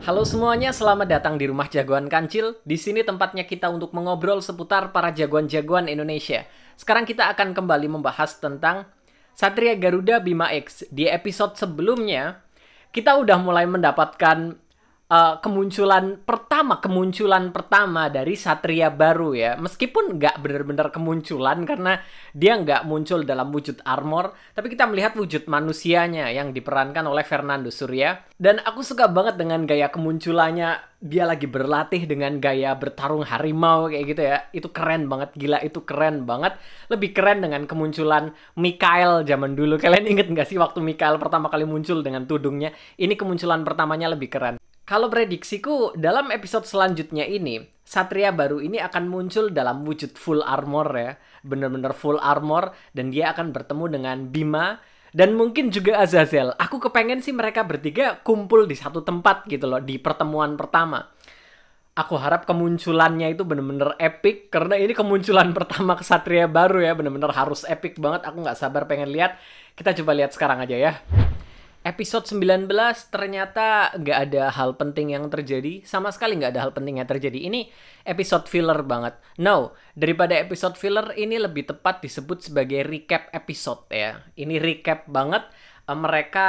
Halo semuanya, selamat datang di Rumah Jagoan Kancil. Di sini tempatnya kita untuk mengobrol seputar para jagoan-jagoan Indonesia. Sekarang kita akan kembali membahas tentang Satria Garuda Bima X. Di episode sebelumnya, kita udah mulai mendapatkan kemunculan pertama dari Satria baru ya. Meskipun nggak benar-benar kemunculan karena dia nggak muncul dalam wujud armor, tapi kita melihat wujud manusianya yang diperankan oleh Fernando Surya. Dan aku suka banget dengan gaya kemunculannya. Dia lagi berlatih dengan gaya bertarung harimau kayak gitu ya. Itu keren banget, gila, itu keren banget. Lebih keren dengan kemunculan Mikael zaman dulu. Kalian inget nggak sih waktu Mikael pertama kali muncul dengan tudungnya? Ini kemunculan pertamanya lebih keren. Kalau prediksiku, dalam episode selanjutnya ini, Satria baru ini akan muncul dalam wujud full armor ya. Bener-bener full armor, dan dia akan bertemu dengan Bima, dan mungkin juga Azazel. Aku kepengen sih mereka bertiga kumpul di satu tempat gitu loh, di pertemuan pertama. Aku harap kemunculannya itu bener-bener epic, karena ini kemunculan pertama Kesatria baru ya, bener-bener harus epic banget. Aku nggak sabar pengen lihat. Kita coba lihat sekarang aja ya. Episode 19 ternyata nggak ada hal penting yang terjadi. Sama sekali nggak ada hal penting yang terjadi. Ini episode filler banget. No, daripada episode filler, ini lebih tepat disebut sebagai recap episode ya. Ini recap banget. Mereka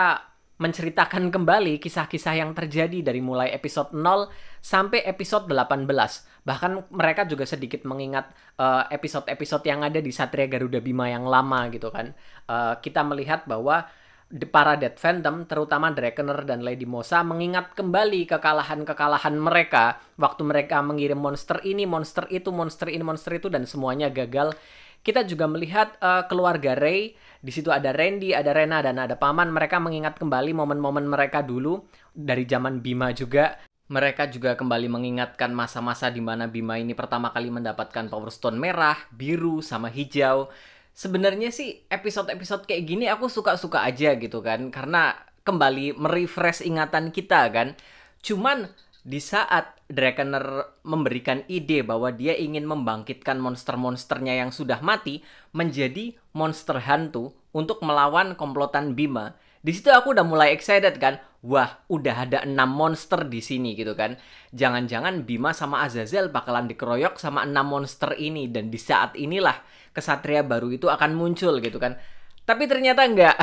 menceritakan kembali kisah-kisah yang terjadi dari mulai episode 0 sampai episode 18. Bahkan mereka juga sedikit mengingat episode-episode yang ada di Satria Garuda Bima yang lama gitu kan. Kita melihat bahwa para Dead Phantom, terutama Drakener dan Lady Mosa, mengingat kembali kekalahan-kekalahan mereka waktu mereka mengirim monster ini, monster itu, monster ini, monster itu, dan semuanya gagal. Kita juga melihat keluarga Ray. Di situ ada Randy, ada Rena, dan ada Paman. Mereka mengingat kembali momen-momen mereka dulu dari zaman Bima juga. Mereka juga kembali mengingatkan masa-masa di mana Bima ini pertama kali mendapatkan Power Stone merah, biru, sama hijau. Sebenarnya sih episode-episode kayak gini aku suka-suka aja gitu kan. Karena kembali merefresh ingatan kita kan. Cuman di saat Drakener memberikan ide bahwa dia ingin membangkitkan monster-monsternya yang sudah mati menjadi monster hantu untuk melawan komplotan Bima. Di situ aku udah mulai excited kan. Wah, udah ada 6 monster di sini gitu kan. Jangan-jangan Bima sama Azazel bakalan dikeroyok sama 6 monster ini. Dan di saat inilah Kesatria baru itu akan muncul gitu kan. Tapi ternyata enggak.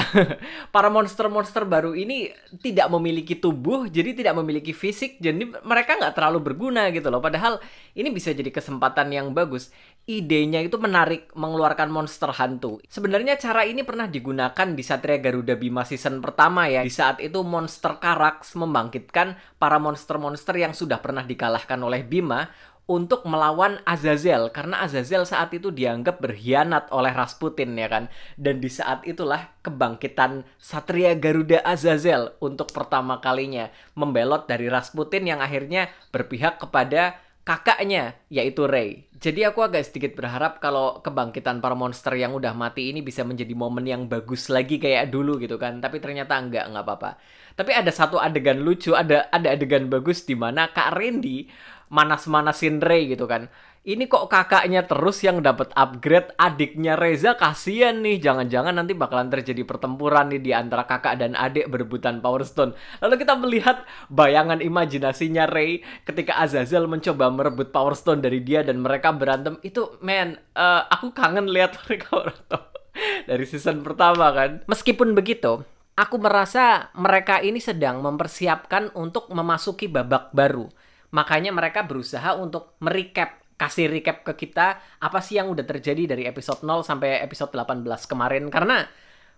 Para monster-monster baru ini tidak memiliki tubuh, jadi tidak memiliki fisik, jadi mereka nggak terlalu berguna gitu loh. Padahal ini bisa jadi kesempatan yang bagus. Idenya itu menarik, mengeluarkan monster hantu. Sebenarnya cara ini pernah digunakan di Satria Garuda Bima season pertama ya. Di saat itu Monster Karax membangkitkan para monster-monster yang sudah pernah dikalahkan oleh Bima untuk melawan Azazel, karena Azazel saat itu dianggap berkhianat oleh Rasputin ya kan. Dan di saat itulah kebangkitan Satria Garuda Azazel untuk pertama kalinya membelot dari Rasputin yang akhirnya berpihak kepada kakaknya, yaitu Ray. Jadi aku agak sedikit berharap kalau kebangkitan para monster yang udah mati ini bisa menjadi momen yang bagus lagi kayak dulu gitu kan. Tapi ternyata nggak apa-apa. Tapi ada satu adegan lucu, ada adegan bagus di mana Kak Randy manas-manasin Ray gitu kan. Ini kok kakaknya terus yang dapat upgrade, adiknya Reza kasihan nih. Jangan-jangan nanti bakalan terjadi pertempuran nih di antara kakak dan adik berebutan Power Stone. Lalu kita melihat bayangan imajinasinya Ray ketika Azazel mencoba merebut Power Stone dari dia dan mereka berantem. Itu aku kangen lihat mereka berantem dari season pertama kan. Meskipun begitu, aku merasa mereka ini sedang mempersiapkan untuk memasuki babak baru. Makanya mereka berusaha untuk kasih recap ke kita apa sih yang udah terjadi dari episode 0 sampai episode 18 kemarin. Karena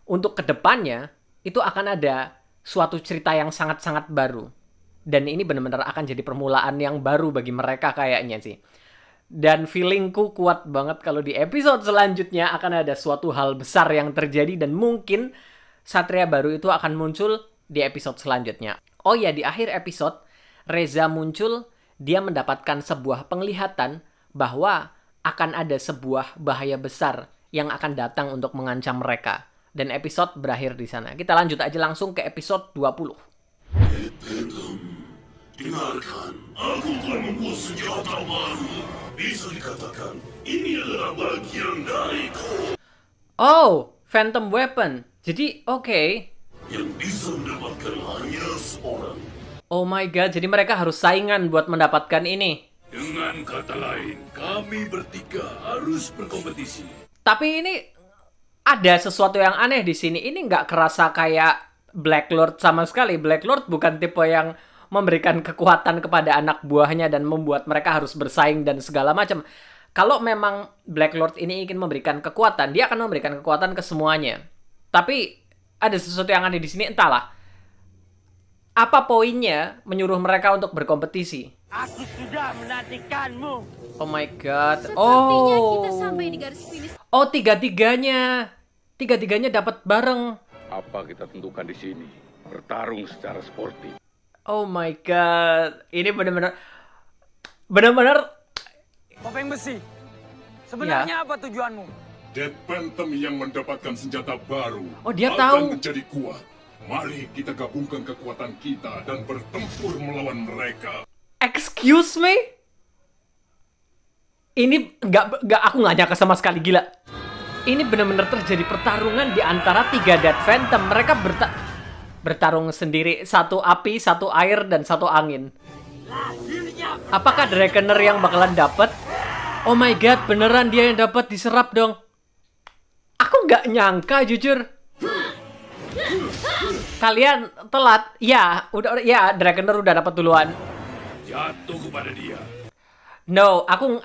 untuk kedepannya itu akan ada suatu cerita yang sangat-sangat baru. Dan ini benar-benar akan jadi permulaan yang baru bagi mereka kayaknya sih. Dan feelingku kuat banget kalau di episode selanjutnya akan ada suatu hal besar yang terjadi. Dan mungkin Satria baru itu akan muncul di episode selanjutnya. Oh ya, di akhir episode Reza muncul, dia mendapatkan sebuah penglihatan bahwa akan ada sebuah bahaya besar yang akan datang untuk mengancam mereka. Dan episode berakhir di sana. Kita lanjut aja langsung ke episode 20. Dengarkan, aku telah membuat senjata baru. Bisa dikatakan, ini adalah bagian dariku. Oh, Phantom Weapon. Jadi, oke. Yang bisa mendapatkan hanya seorang. Oh my god, jadi mereka harus saingan buat mendapatkan ini. Dengan kata lain, kami bertiga harus berkompetisi. Tapi ini ada sesuatu yang aneh di sini. Ini nggak kerasa kayak Black Lord sama sekali. Black Lord bukan tipe yang memberikan kekuatan kepada anak buahnya dan membuat mereka harus bersaing dan segala macam. Kalau memang Black Lord ini ingin memberikan kekuatan, dia akan memberikan kekuatan ke semuanya. Tapi ada sesuatu yang aneh di sini, entahlah. Apa poinnya menyuruh mereka untuk berkompetisi? Aku sudah menantikanmu. Oh my god. Sepertinya kita sampai di garis finish. Oh, tiga-tiganya. Tiga-tiganya dapat bareng. Apa kita tentukan di sini? Bertarung secara sportif. Oh my god. Ini benar-benar Topeng besi. Sebenarnya apa tujuanmu? Dead Phantom yang mendapatkan senjata baru Oh, dia akan tahu. menjadi kuat. Mari kita gabungkan kekuatan kita dan bertempur melawan mereka. excuse me? Ini aku nggak nyangka sama sekali, gila. Ini benar-benar terjadi pertarungan di antara 3 Dead Phantom. Mereka bertarung sendiri, satu api, satu air, dan satu angin. Apakah Drakener yang bakalan dapet? Oh my god, beneran dia yang dapat, diserap dong. Aku nggak nyangka, jujur. Kalian telat. Ya, Drakener udah dapat duluan. Jatuh kepada dia. No, aku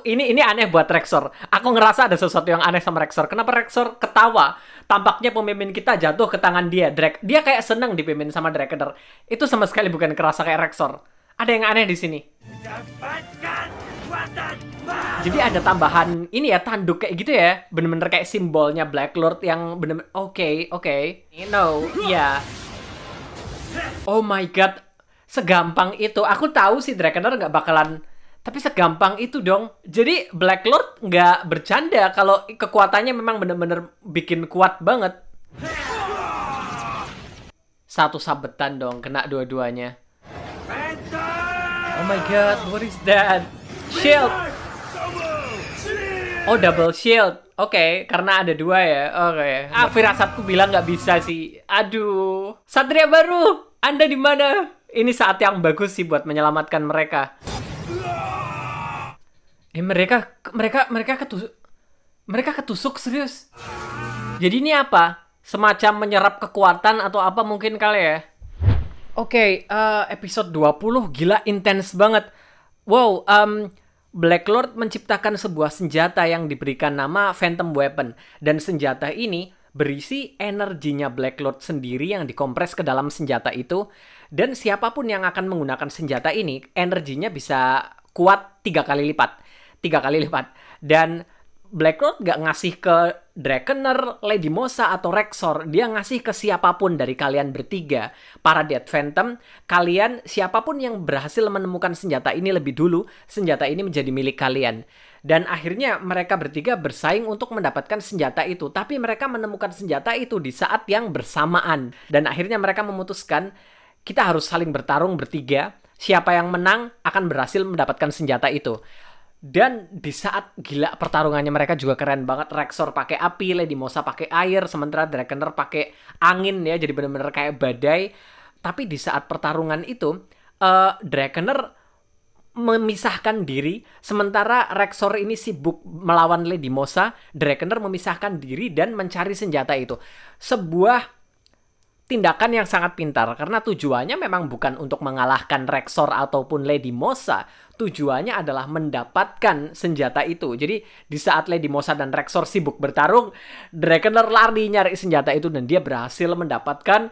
ini aneh buat Rexor. Aku ngerasa ada sesuatu yang aneh sama Rexor. Kenapa Rexor ketawa? Tampaknya pemimpin kita jatuh ke tangan dia. Dia kayak seneng dipimpin sama Drakener. Itu sama sekali bukan kerasa kayak Rexor. Ada yang aneh di sini. Jadi ada tambahan ini ya, tanduk kayak gitu ya. Bener-bener kayak simbolnya Black Lord yang bener-bener oke. No, iya. Oh my god. Segampang itu. Aku tahu sih Drakener nggak bakalan, tapi segampang itu dong. Jadi Black Lord nggak bercanda kalau kekuatannya memang bener-bener bikin kuat banget. Satu sabetan dong, kena dua-duanya. Oh my god, what is that? Shield! Oh, double shield. Oke, karena ada 2 ya. Oke. Firasatku bilang nggak bisa sih. Aduh. Satria baru, Anda di mana? Ini saat yang bagus sih buat menyelamatkan mereka. Mereka ketusuk serius. Jadi ini apa? Semacam menyerap kekuatan atau apa mungkin kali ya? Oke, episode 20 gila intens banget. Wow, Black Lord menciptakan sebuah senjata yang diberikan nama Phantom Weapon. Dan senjata ini berisi energinya Black Lord sendiri yang dikompres ke dalam senjata itu. Dan siapapun yang akan menggunakan senjata ini, energinya bisa kuat 3 kali lipat. 3 kali lipat. Dan Black Lord gak ngasih ke Drakener, Lady Mosa, atau Rexor. Dia ngasih ke siapapun dari kalian bertiga. Para Dead Phantom, kalian siapapun yang berhasil menemukan senjata ini lebih dulu, senjata ini menjadi milik kalian. Dan akhirnya mereka bertiga bersaing untuk mendapatkan senjata itu. Tapi mereka menemukan senjata itu di saat yang bersamaan. Dan akhirnya mereka memutuskan, kita harus saling bertarung bertiga. Siapa yang menang akan berhasil mendapatkan senjata itu. Dan di saat gila pertarungannya mereka juga keren banget. Rexor pakai api, Lady Mosa pakai air, sementara Drakener pakai angin ya, jadi bener-bener kayak badai. Tapi di saat pertarungan itu, Drakener memisahkan diri, sementara Rexor ini sibuk melawan Lady Mosa. Drakener memisahkan diri dan mencari senjata itu. Sebuah tindakan yang sangat pintar, karena tujuannya memang bukan untuk mengalahkan Rexor ataupun Lady Mosa. Tujuannya adalah mendapatkan senjata itu. Jadi di saat Lady Mosa dan Rexor sibuk bertarung, Drakener lari nyari senjata itu dan dia berhasil mendapatkan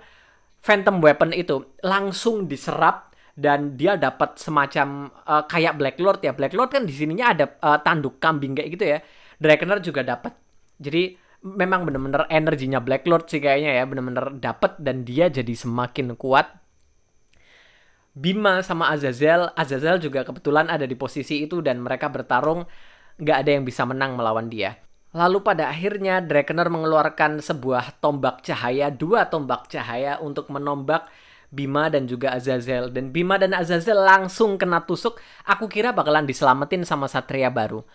Phantom Weapon itu. Langsung diserap dan dia dapat semacam kayak Black Lord ya. Black Lord kan di sininya ada tanduk kambing kayak gitu ya. Drakener juga dapat. Jadi memang bener-bener energinya Black Lord sih kayaknya ya, bener-bener dapet dan dia jadi semakin kuat. Bima sama Azazel juga kebetulan ada di posisi itu dan mereka bertarung, nggak ada yang bisa menang melawan dia. Lalu pada akhirnya Drakener mengeluarkan sebuah tombak cahaya, 2 tombak cahaya untuk menombak Bima dan juga Azazel. Dan Bima dan Azazel langsung kena tusuk, aku kira bakalan diselamatin sama Satria baru.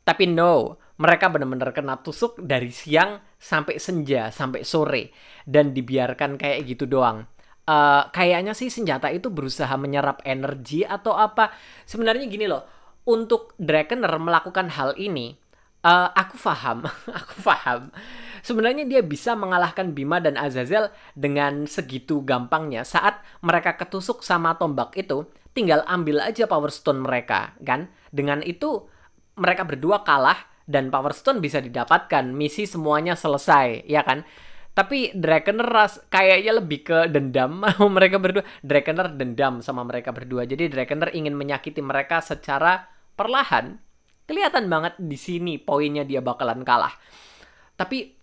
Tapi no, mereka benar-benar kena tusuk dari siang sampai senja, sampai sore. Dan dibiarkan kayak gitu doang. kayaknya sih senjata itu berusaha menyerap energi atau apa. Sebenarnya gini loh, untuk Drakener melakukan hal ini, aku paham, aku paham. Sebenarnya dia bisa mengalahkan Bima dan Azazel dengan segitu gampangnya. Saat mereka ketusuk sama tombak itu, tinggal ambil aja Power Stone mereka, kan? Dengan itu, mereka berdua kalah dan Power Stone bisa didapatkan. Misi semuanya selesai, ya kan? Tapi Drakener kayaknya lebih ke dendam mereka berdua. Drakener dendam sama mereka berdua. Jadi Drakener ingin menyakiti mereka secara perlahan. Kelihatan banget di sini poinnya dia bakalan kalah. Tapi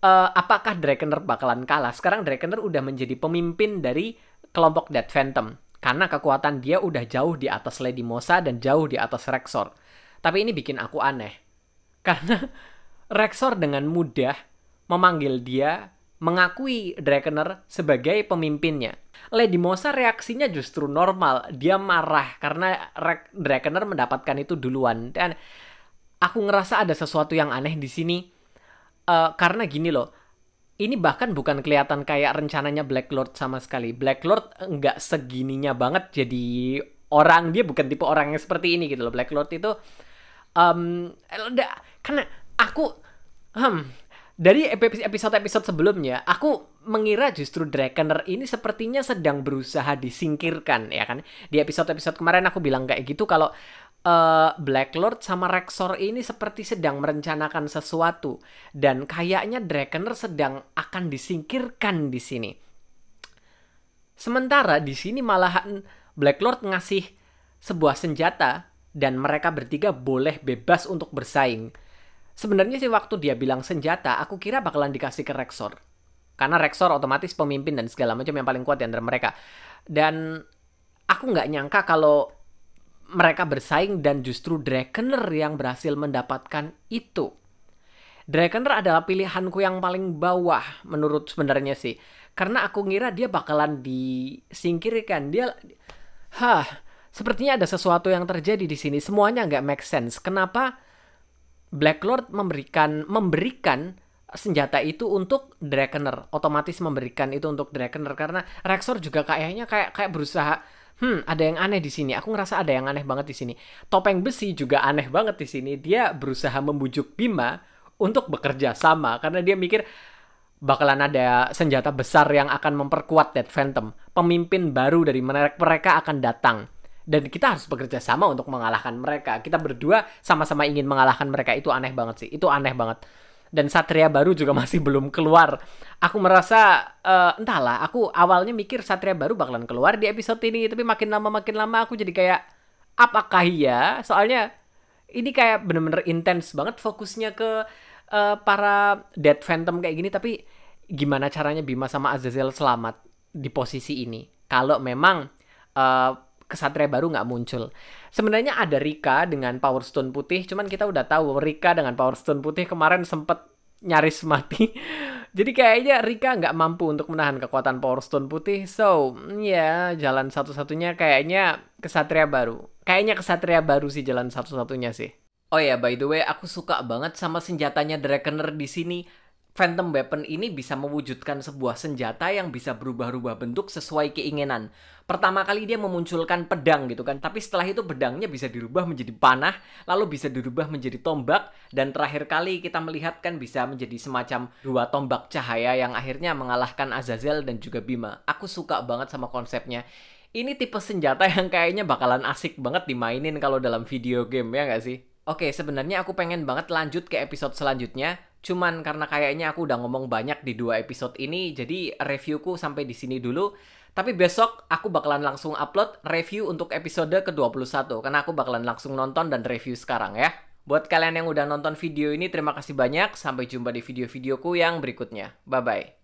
apakah Drakener bakalan kalah? Sekarang Drakener udah menjadi pemimpin dari kelompok Dead Phantom. Karena kekuatan dia udah jauh di atas Lady Mosa dan jauh di atas Rexor. Tapi ini bikin aku aneh. Karena Rexor dengan mudah memanggil dia, mengakui Drakener sebagai pemimpinnya. Lady Mosa reaksinya justru normal. Dia marah karena Drakener mendapatkan itu duluan. Dan aku ngerasa ada sesuatu yang aneh di sini. Karena gini loh, ini bahkan bukan kelihatan kayak rencananya Black Lord sama sekali. Black Lord nggak segininya banget jadi orang. Dia bukan tipe orang yang seperti ini gitu loh. Black Lord itu karena aku dari episode-episode sebelumnya, aku mengira justru Drakener ini sepertinya sedang berusaha disingkirkan, ya kan? Di episode-episode kemarin aku bilang kayak gitu kalau Black Lord sama Rexor ini seperti sedang merencanakan sesuatu dan kayaknya Drakener sedang akan disingkirkan di sini. Sementara di sini malahan Black Lord ngasih sebuah senjata dan mereka bertiga boleh bebas untuk bersaing. Sebenarnya sih waktu dia bilang senjata, aku kira bakalan dikasih ke Rexor. Karena Rexor otomatis pemimpin dan segala macam yang paling kuat di antara mereka. Dan aku nggak nyangka kalau mereka bersaing dan justru Drakener yang berhasil mendapatkan itu. Drakener adalah pilihanku yang paling bawah menurut sebenarnya sih. Karena aku ngira dia bakalan disingkirkan. Sepertinya ada sesuatu yang terjadi di sini. Semuanya nggak make sense. Kenapa Black Lord memberikan senjata itu untuk Drakener, otomatis memberikan itu untuk Drakener karena Rexor juga kayaknya kayak berusaha ada yang aneh di sini. Aku ngerasa ada yang aneh banget di sini. Topeng Besi juga aneh banget di sini. Dia berusaha membujuk Bima untuk bekerja sama karena dia mikir bakalan ada senjata besar yang akan memperkuat Dead Phantom. Pemimpin baru dari mereka akan datang. Dan kita harus bekerja sama untuk mengalahkan mereka. Kita berdua sama-sama ingin mengalahkan mereka. Itu aneh banget sih. Itu aneh banget. Dan Satria baru juga masih belum keluar. Aku merasa, entahlah, aku awalnya mikir Satria baru bakalan keluar di episode ini. Tapi makin lama aku jadi kayak, apakah ya? Soalnya ini kayak bener-bener intens banget fokusnya ke para Dead Phantom kayak gini. Tapi gimana caranya Bima sama Azazel selamat di posisi ini? Kalau memang Kesatria baru nggak muncul. Sebenarnya ada Rika dengan Power Stone putih, cuman kita udah tahu Rika dengan Power Stone putih kemarin sempet nyaris mati. Jadi kayaknya Rika nggak mampu untuk menahan kekuatan Power Stone putih. So, ya jalan satu-satunya kayaknya Kesatria baru. Kayaknya Kesatria baru sih jalan satu-satunya sih. Oh ya, by the way, aku suka banget sama senjatanya Drakener di sini. Phantom Weapon ini bisa mewujudkan sebuah senjata yang bisa berubah-ubah bentuk sesuai keinginan. Pertama kali dia memunculkan pedang gitu kan, tapi setelah itu pedangnya bisa dirubah menjadi panah, lalu bisa dirubah menjadi tombak, dan terakhir kali kita melihat kan bisa menjadi semacam dua tombak cahaya yang akhirnya mengalahkan Azazel dan juga Bima. Aku suka banget sama konsepnya. Ini tipe senjata yang kayaknya bakalan asik banget dimainin kalau dalam video game, ya nggak sih? Oke, sebenarnya aku pengen banget lanjut ke episode selanjutnya. Cuman karena kayaknya aku udah ngomong banyak di 2 episode ini, jadi reviewku sampai di sini dulu. Tapi besok aku bakalan langsung upload review untuk episode ke-21. Karena aku bakalan langsung nonton dan review sekarang ya. Buat kalian yang udah nonton video ini, terima kasih banyak. Sampai jumpa di video-videoku yang berikutnya. Bye-bye.